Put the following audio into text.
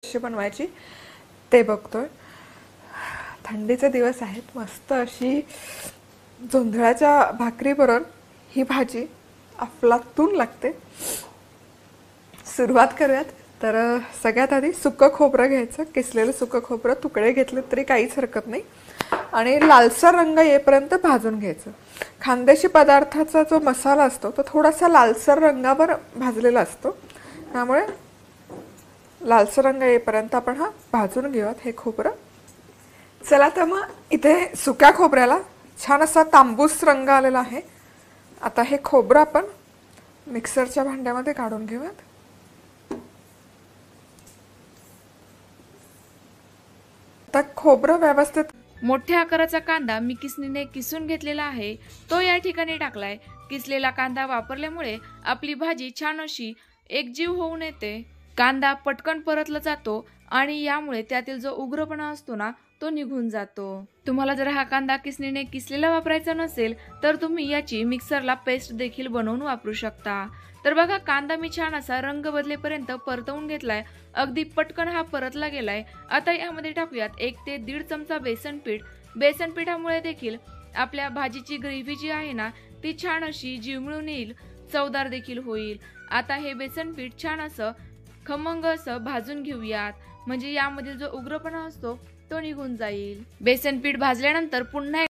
कशी बनवायची ते बघतोय। थंडीचे दिवस आहेत, मस्त अशी जोंधळ्याच्या भाकरीबरोबर ही भाजी अफलातून लागते। सुरुवात करूयात। तर सगळ्यात आधी सुकं खोबरं घ्यायचं, किसलेलं सुकं खोबरं तुकडे घेतले तरी काहीच हरकत नाही आणि लालसर रंग येईपर्यंत भाजून घ्यायचं। खानदेशी पदार्थाचा जो मसाला असतो तो थोडासा लालसर रंगावर भाजलेला असतो, त्यामुळे लालसर रंग येईपर्यंत आपण हा भाजून घेऊयात हे खोबरं। चला तर मग इथे सुक्या खोबऱ्याला छान असा तांबूस रंग आलेला आहे। आता हे खोबरं आपण मिक्सरच्या भांड्यामध्ये काढून घेऊयात। आता खोबरं व्यवस्थित मोठ्या आकाराचा कांदा मी किसणीने किसून घेतलेला आहे, तो या ठिकाणी टाकलाय। किसलेला कांदा वापरल्यामुळे आपली भाजी छान अशी एकजीव होऊन येते। कांदा पटकन परतला जातो आणि यामुळे त्यातील जो उग्रपणा असतो ना तो निघून जातो। तुम्हाला जर हा कांदा किसणीने किसलेला वापरायचा नसेल तर तुम्ही याची मिक्सरला पेस्ट देखील बनवून वापरू शकता। तर बघा, कांदा मी छान असा रंग बदलेपर्यंत परतवून घेतलाय, अगदी पटकन हा परतला गेलाय। आता यामध्ये टाकूयात 1 ते 1.5 चमचा बेसन पीठ। बेसन पिठामुळे देखील आपल्या भाजीची ग्रेव्ही जी आहे ना ती छान अशी जिवळून येईल, चवदार देखील होईल। आता हे बेसन पीठ छान असं खमंग असं भाजून घेऊयात, म्हणजे यामधील जो उग्रपणा असतो तो निघून जाईल। बेसन पीठ भाजल्यानंतर पुन्हा